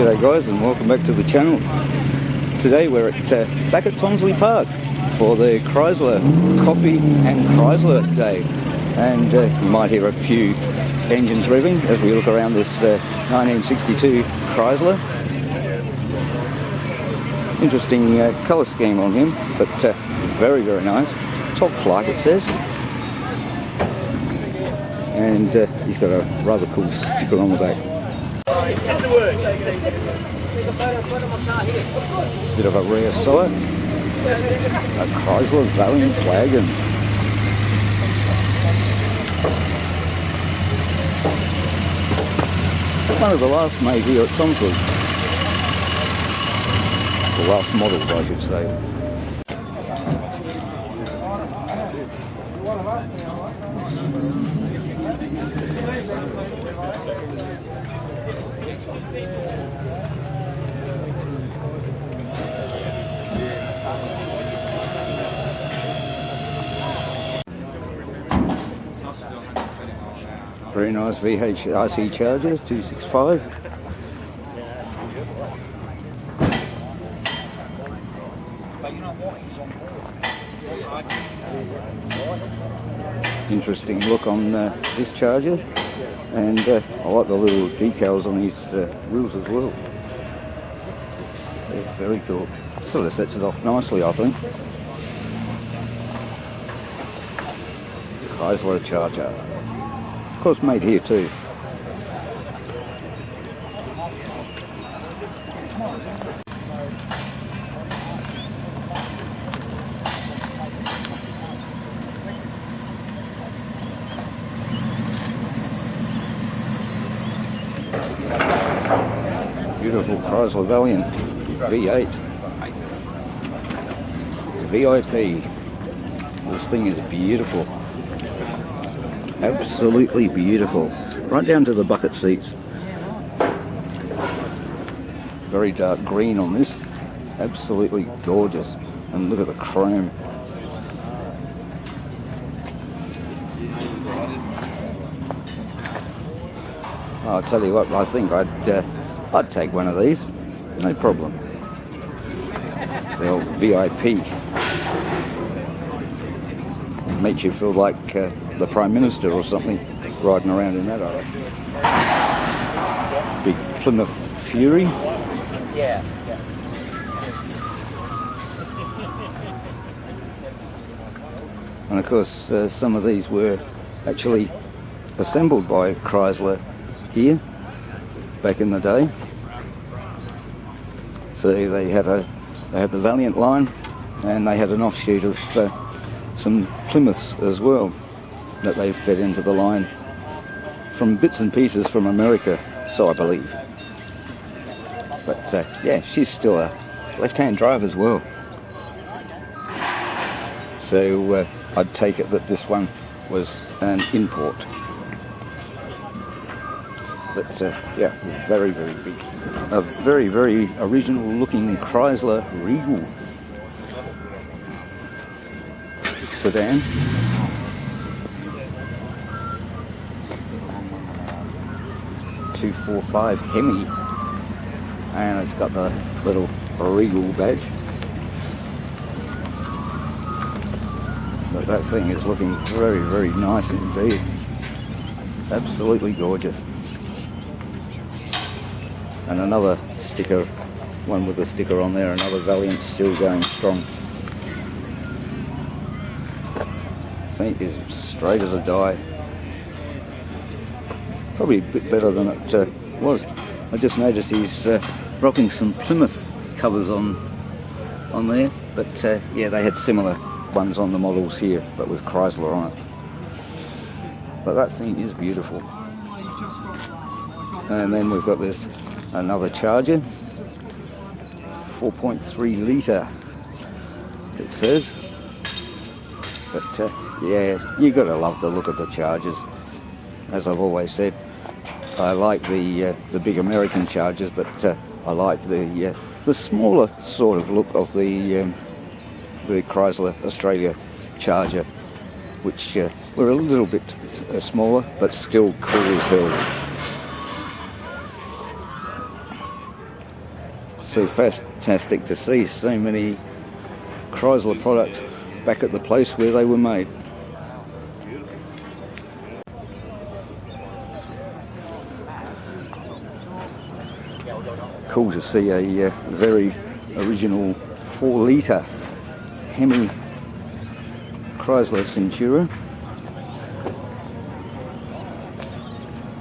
G'day guys, and welcome back to the channel. Today we're back at Tonsley Park for the Chrysler Coffee and Chryslers Day, and you might hear a few engines revving as we look around this 1962 Chrysler. Interesting colour scheme on him, but very nice. Top flight it says, and he's got a rather cool sticker on the back. Bit of a rare sight, a Chrysler Valiant wagon. One of the last made here at Tonsley. The last models, I should say. Very nice VH RT Charger, 265. Interesting look on this Charger, and I like the little decals on these wheels as well. They're very cool. Sort of sets it off nicely, I think. Chrysler Charger. Of course, made here too. Beautiful Chrysler Valiant V8 VIP. This thing is beautiful. Absolutely beautiful, right down to the bucket seats. Very dark green on this, absolutely gorgeous. And look at the chrome. I'll tell you what, I think I'd take one of these, no problem. The old VIP makes you feel like the Prime Minister or something riding around in that, I reckon. Big Plymouth Fury. Yeah. And of course, some of these were actually assembled by Chrysler here back in the day. So they had the Valiant line, and they had an offshoot of some Plymouths as well that they fed into the line from bits and pieces from America, so I believe. But yeah, she's still a left-hand drive as well. So I'd take it that this one was an import. But yeah, very big. A very original looking Chrysler Regal sedan. .245 Hemi, and it's got the little Regal badge. But that thing is looking very nice indeed. Absolutely gorgeous. And another sticker, one with a sticker on there, another Valiant still going strong. Thing is straight as a die. Probably a bit better than it was. I just noticed he's rocking some Plymouth covers on there, but yeah, they had similar ones on the models here, but with Chrysler on it. But that thing is beautiful. And then we've got this another Charger, 4.3 litre it says. But yeah, you gotta love the look of the Chargers. As I've always said, I like the big American Chargers, but I like the smaller sort of look of the Chrysler Australia Charger, which were a little bit smaller, but still cool as hell. so fantastic to see so many Chrysler products back at the place where they were made. Cool to see a very original 4-litre Hemi Chrysler Centura.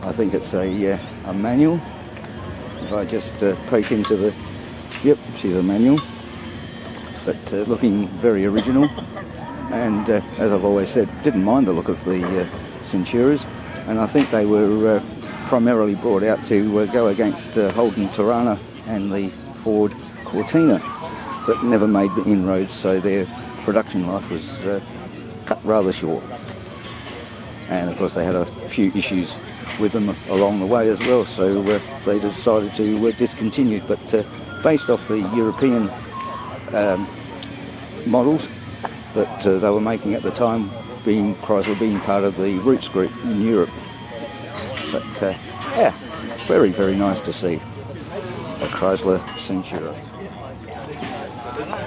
I think it's a manual. If I just poke into the... Yep, she's a manual. But looking very original. And as I've always said, didn't mind the look of the Centuras. And I think they were primarily brought out to go against Holden Torana and the Ford Cortina, but never made the inroads, so their production life was cut rather short. And of course they had a few issues with them along the way as well, so they decided to discontinue. But based off the European models that they were making at the time, Chrysler being part of the Roots group in Europe. But yeah, very, very nice to see a Chrysler Centura.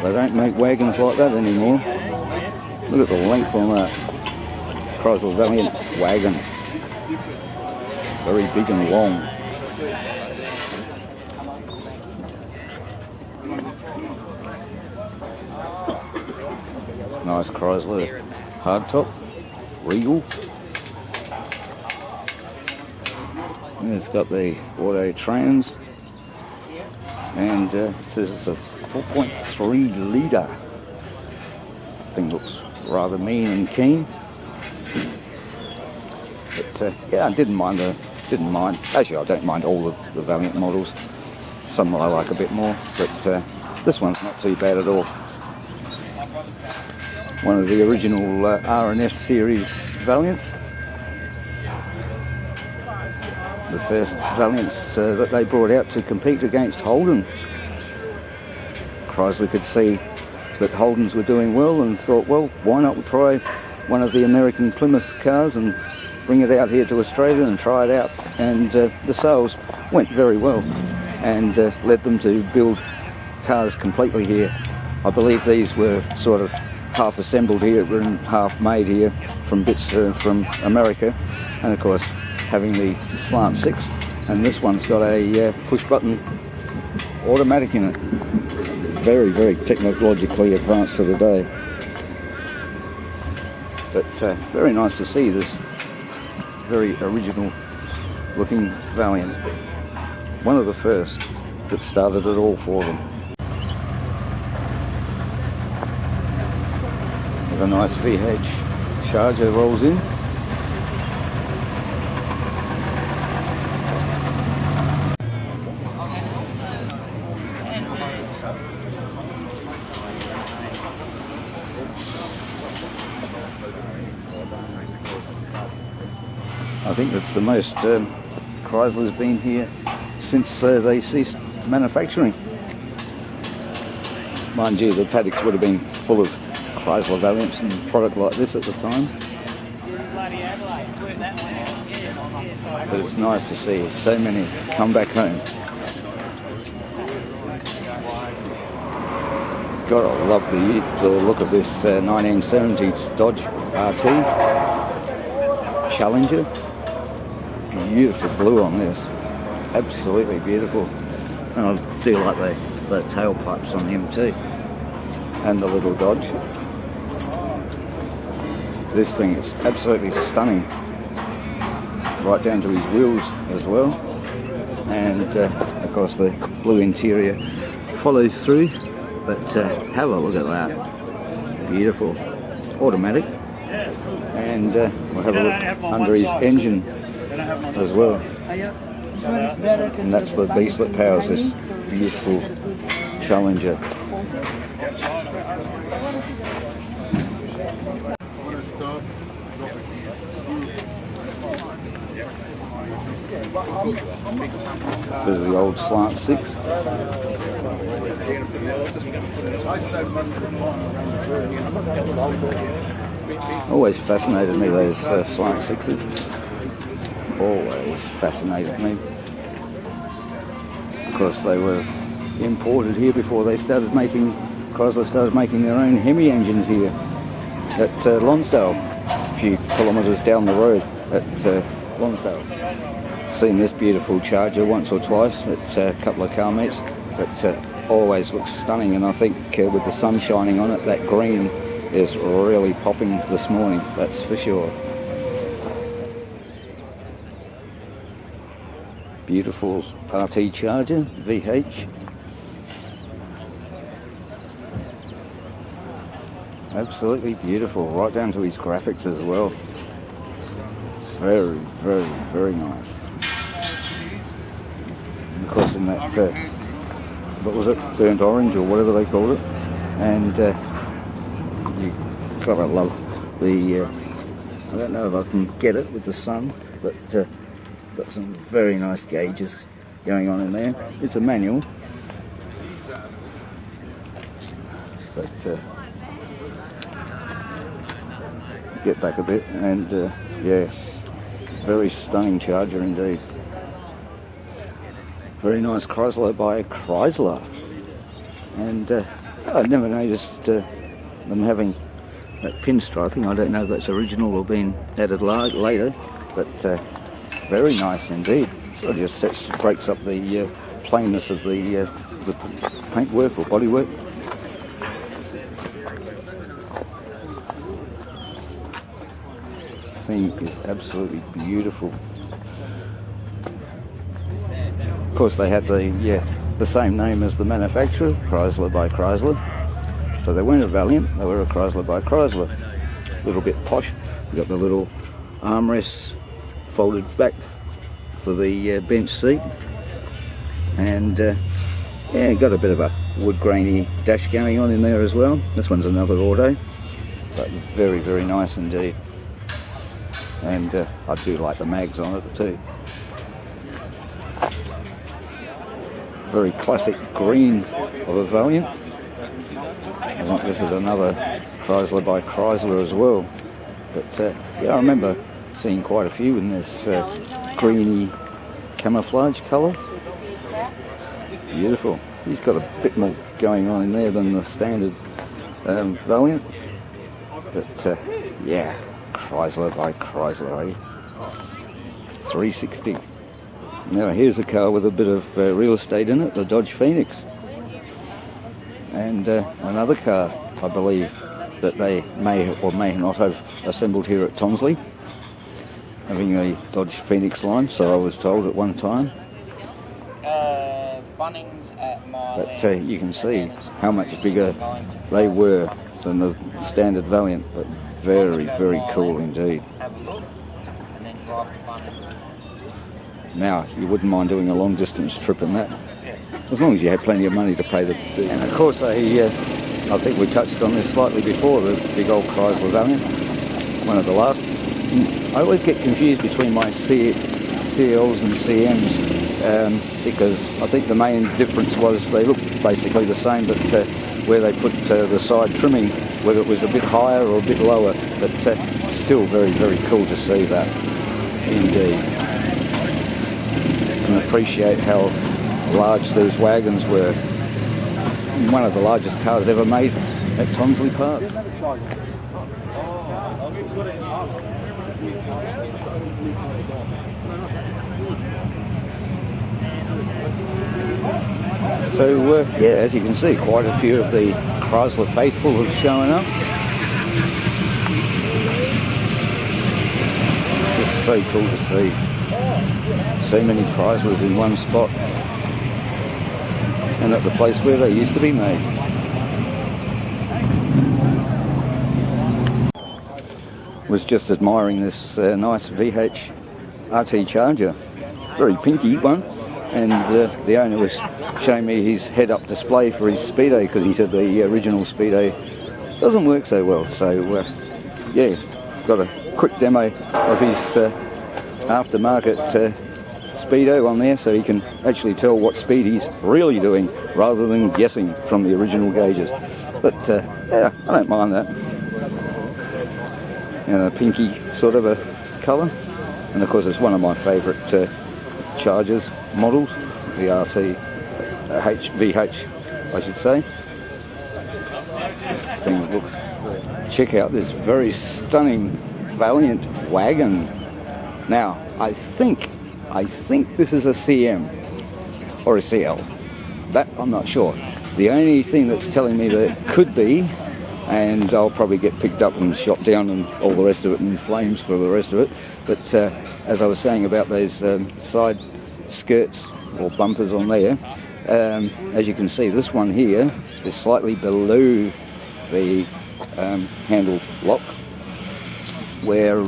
They don't make wagons like that anymore. Look at the length on that Chrysler Valiant wagon. Very big and long. Nice Chrysler hardtop, Regal. And it's got the auto trans, and it says it's a 4.3 litre. Thing looks rather mean and keen. But yeah, I didn't mind. Actually, I don't mind all the Valiant models. Some I like a bit more, but this one's not too bad at all. One of the original R&S series Valiants. The first Valiants that they brought out to compete against Holden. Chrysler could see that Holdens were doing well and thought, well, why not try one of the American Plymouth cars and bring it out here to Australia and try it out. And the sales went very well and led them to build cars completely here. I believe these were sort of half assembled here and half made here from bits from America, and of course having the slant 6, and this one's got a push button automatic in it. Very, very technologically advanced for the day, but very nice to see this very original looking Valiant, one of the first that started it all for them. There's a nice VH Charger rolls in. I think that's the most Chrysler's been here since they ceased manufacturing. Mind you, the paddocks would have been full of Chrysler Valiants and product like this at the time. But it's nice to see so many come back home. God, I love the look of this 1970s Dodge RT Challenger. Beautiful blue on this, absolutely beautiful. And I do like the tailpipes on him too, and the little Dodge. This thing is absolutely stunning, right down to his wheels as well. And of course the blue interior follows through, but have a look at that, beautiful. Automatic, and we'll have a look under his engine as well, and that's the beast that powers this beautiful Challenger. There's the old slant 6. Always fascinated me, those slant 6s. Always fascinated me. Of course, they were imported here before they started making, Chrysler started making their own Hemi engines here at Lonsdale, a few kilometres down the road at Lonsdale. Seen this beautiful Charger once or twice at a couple of car meets, but always looks stunning, and I think with the sun shining on it, that green is really popping this morning, that's for sure. Beautiful RT Charger, VH. Absolutely beautiful, right down to his graphics as well. Very, very, very nice. And of course in that, what was it, burnt orange or whatever they called it. And you gotta love the, I don't know if I can get it with the sun, but got some very nice gauges going on in there. It's a manual, but get back a bit, and yeah, very stunning Charger indeed. Very nice Chrysler by Chrysler, and I've never noticed them having that pinstriping. I don't know if that's original or been added later, but very nice indeed. So it just breaks up the plainness of the paintwork or bodywork. Thing is absolutely beautiful. Of course, they had the same name as the manufacturer, Chrysler by Chrysler. So they weren't a Valiant, they were a Chrysler by Chrysler. A little bit posh. We got the little armrests folded back for the bench seat, and yeah, got a bit of a wood grainy dash going on in there as well. This one's another auto, but very, very nice indeed. And I do like the mags on it too. Very classic green of a Valiant. I think this is another Chrysler by Chrysler as well. But yeah, I remember seeing quite a few in this greeny camouflage colour. Beautiful. He's got a bit more going on in there than the standard Valiant. But yeah, Chrysler by Chrysler, eh? 360. Now here's a car with a bit of real estate in it, the Dodge Phoenix. And another car, I believe, that they may or may not have assembled here at Tonsley, having a Dodge Phoenix line, so I was told at one time. But you can see how much bigger they were than the standard Valiant, but very, very cool indeed. Now, you wouldn't mind doing a long distance trip in that, as long as you had plenty of money to pay the... And of course, I think we touched on this slightly before, the big old Chrysler Valiant, one of the last. I always get confused between my CLs and CMs, because I think the main difference was they look basically the same, but where they put the side trimming, whether it was a bit higher or a bit lower, but still very, very cool to see that, indeed. You can appreciate how large these wagons were. One of the largest cars ever made at Tonsley Park. So yeah, as you can see, quite a few of the Chrysler faithful have shown up. Just so cool to see. So many Chryslers in one spot, and at the place where they used to be made. Was just admiring this nice VH RT Charger, very pinky one, and the owner was showing me his head-up display for his Speedo, because he said the original Speedo doesn't work so well. So yeah, got a quick demo of his aftermarket Speedo on there, so you can actually tell what speed he's really doing rather than guessing from the original gauges. But yeah, I don't mind that. And a pinky sort of a colour, and of course it's one of my favourite Chargers models, the RT. VH, I should say. Thing looks. Check out this very stunning Valiant wagon. Now, I think this is a CM or a CL. That I'm not sure. The only thing that's telling me that it could be, and I'll probably get picked up and shot down and all the rest of it in flames for the rest of it. But as I was saying about those side skirts or bumpers on there, as you can see, this one here is slightly below the handle lock, where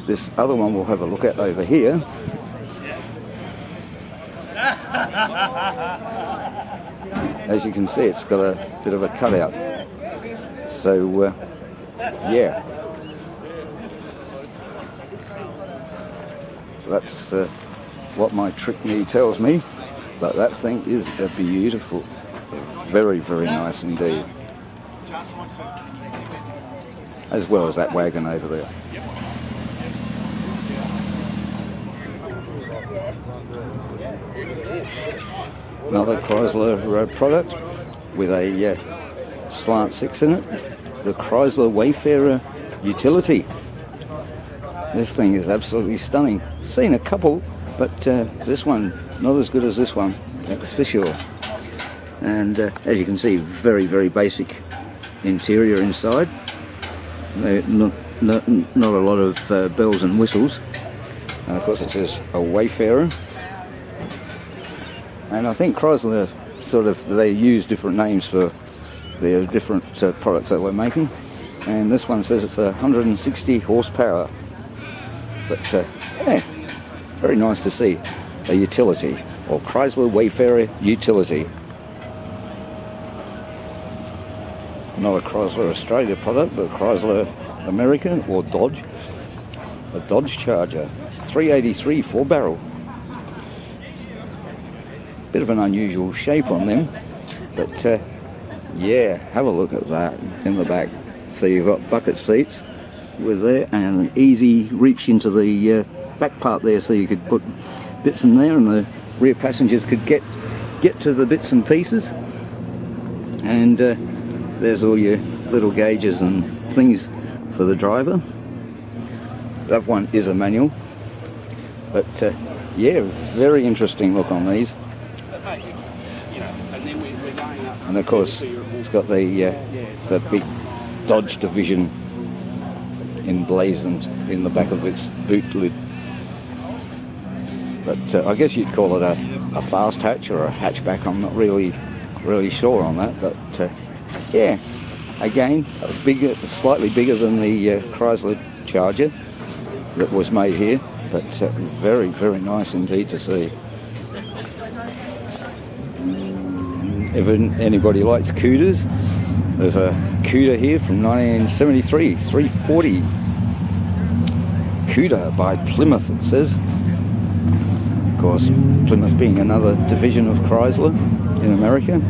this other one we'll have a look at over here. As you can see, it's got a bit of a cutout. So yeah, that's what my trick knee tells me. But that thing is beautiful, very, very nice indeed. As well as that wagon over there. Another Chrysler product with a slant 6 in it. The Chrysler Wayfarer utility. This thing is absolutely stunning. Seen a couple, but this one not as good as this one, that's for sure. And as you can see, very, very basic interior inside. Not a lot of bells and whistles. And of course it says a Wayfarer. And I think Chrysler they use different names for their different products that we're making. And this one says it's 160 horsepower. But yeah, very nice to see a utility, or Chrysler Wayfarer utility. Not a Chrysler Australia product, but Chrysler American or Dodge. A Dodge Charger, 383 4-barrel. Bit of an unusual shape on them, but yeah, have a look at that in the back. So you've got bucket seats with there, and an easy reach into the back part there, so you could put bits in there, and the rear passengers could get to the bits and pieces. And there's all your little gauges and things for the driver. That one is a manual, but yeah, very interesting look on these. And of course, it's got the big Dodge division emblazoned in the back of its boot lid. But I guess you'd call it a fast hatch or a hatchback. I'm not really sure on that. But yeah, again, slightly bigger than the Chrysler Charger that was made here. But very, very nice indeed to see. If anybody likes Cooters, there's a Cooter here from 1973, 340. Cooter by Plymouth, it says. Of course, Plymouth being another division of Chrysler in America.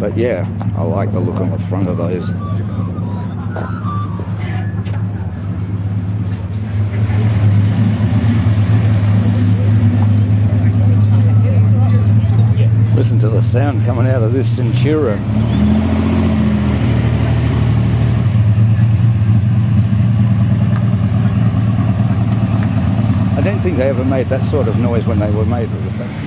But yeah, I like the look on the front of those. Listen to the sound coming out of this Centura. I don't think they ever made that sort of noise when they were made with the thing.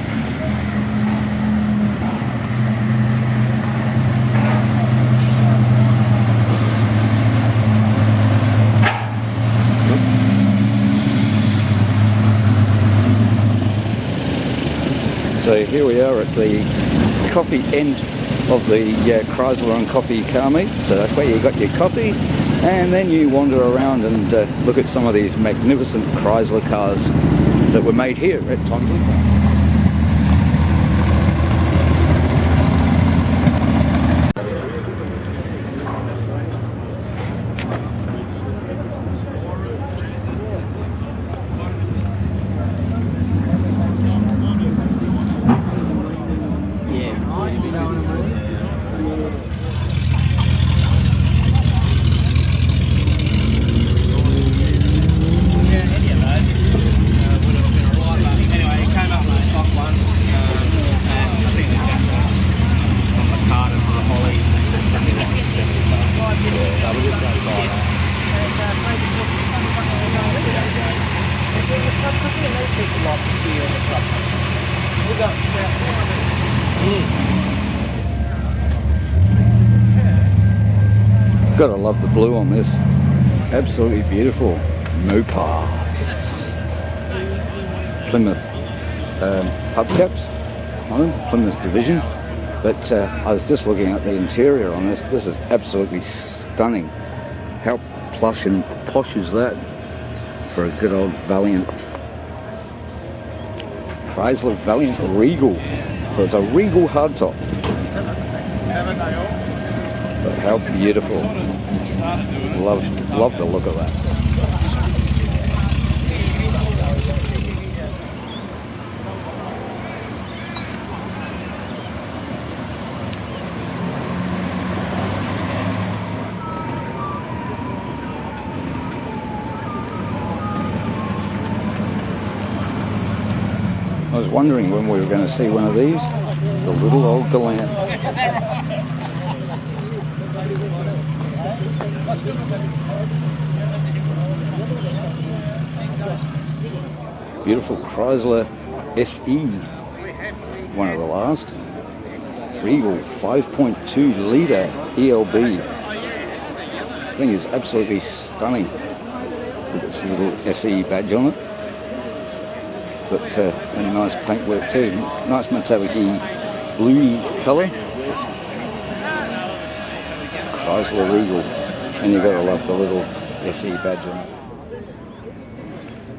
So here we are at the coffee end of the Chrysler and Coffee car meet. So that's where you got your coffee, and then you wander around and look at some of these magnificent Chrysler cars that were made here at Tonsley Park. Gotta love the blue on this. Absolutely beautiful. Mopar. Plymouth hubcaps on them, Plymouth division. But I was just looking at the interior on this. This is absolutely stunning. How plush and posh is that for a good old Valiant? Chrysler Valiant Regal. So it's a Regal hardtop. But how beautiful. Love the look of that. I was wondering when we were going to see one of these, the little old Galant. Beautiful Chrysler SE, one of the last. Regal 5.2 litre ELB. The thing is absolutely stunning with its little SE badge on it. But and nice paintwork too. Nice metallic bluey colour. Chrysler Regal. And you've got to love the little SE badge on it.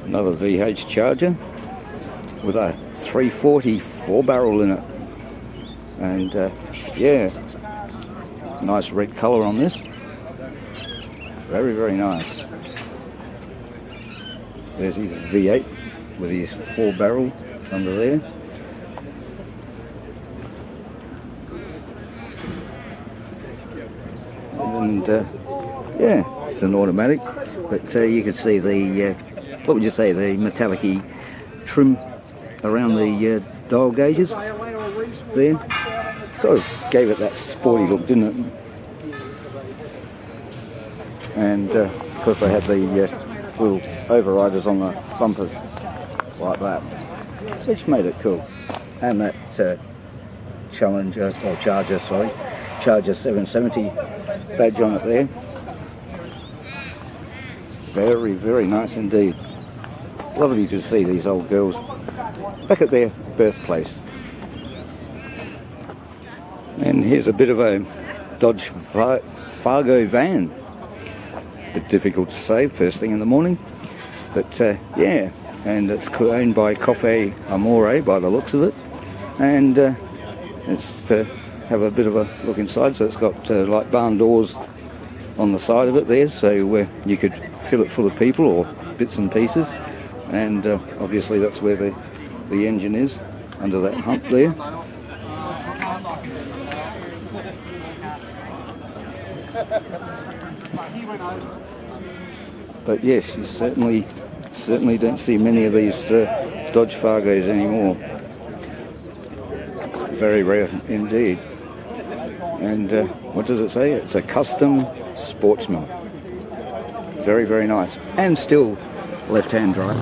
Another VH Charger with a 340 4-barrel in it. And yeah, nice red colour on this. Very, very nice. There's his V8 with his 4-barrel under there. And yeah, it's an automatic, but you can see the what would you say, the metallic-y trim around the dial gauges there. Sort of gave it that sporty look, didn't it? And of course they had the little overriders on the bumpers like that, which made it cool. And that Charger 770 badge on it there. Very, very nice indeed. Lovely to see these old girls back at their birthplace. And here's a bit of a Dodge Fargo van. A bit difficult to say first thing in the morning, but yeah, and it's owned by Coffee and by the looks of it. And it's to have a bit of a look inside. So it's got like barn doors on the side of it there, so you could fill it full of people or bits and pieces. And obviously that's where the engine is, under that hump there. But yes, you certainly don't see many of these Dodge Fargos anymore. Very rare indeed. And what does it say? It's a custom sportsman. Very, very nice. And still left-hand drive.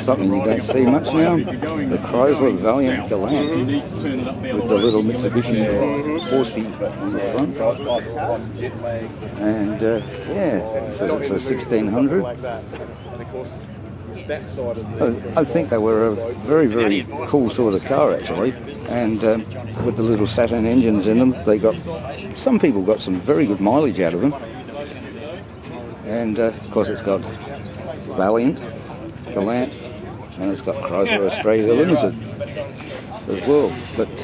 Something you don't see much now, the Chrysler Valiant Galant with the little Mitsubishi horsey on the front. And yeah, so it's a 1600. I think they were a very, very cool sort of car actually, and with the little Saturn engines in them, some people got some very good mileage out of them. And of course it's got Valiant, Galant, and it's got Chrysler Australia Limited as well. But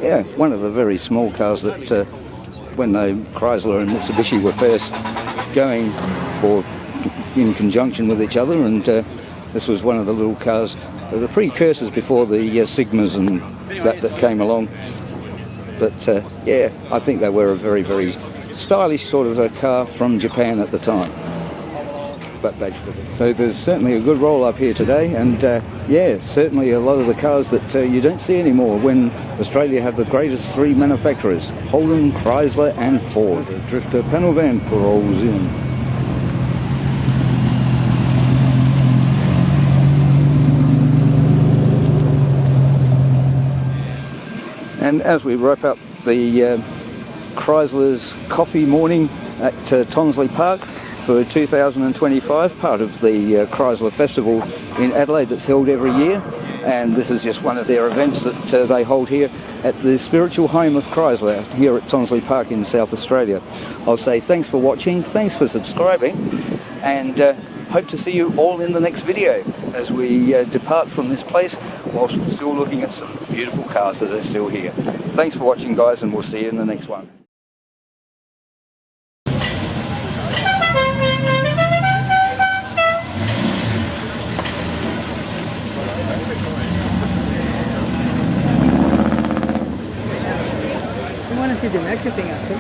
yeah, one of the very small cars that when Chrysler and Mitsubishi were first going or in conjunction with each other, and this was one of the little cars, the precursors before the Sigmas and that came along. But yeah, I think they were a very, very stylish sort of a car from Japan at the time. that badge with it. So there's certainly a good roll up here today, and yeah, certainly a lot of the cars that you don't see anymore when Australia had the greatest three manufacturers, Holden, Chrysler and Ford. The drifter panel van rolls in. And as we wrap up the Chrysler's coffee morning at Tonsley Park for 2025, part of the Chrysler Festival in Adelaide that's held every year, and this is just one of their events that they hold here at the spiritual home of Chrysler here at Tonsley Park in South Australia. I'll say thanks for watching, thanks for subscribing, and hope to see you all in the next video as we depart from this place whilst we're still looking at some beautiful cars that are still here. Thanks for watching, guys, and we'll see you in the next one. I want to see the next thing.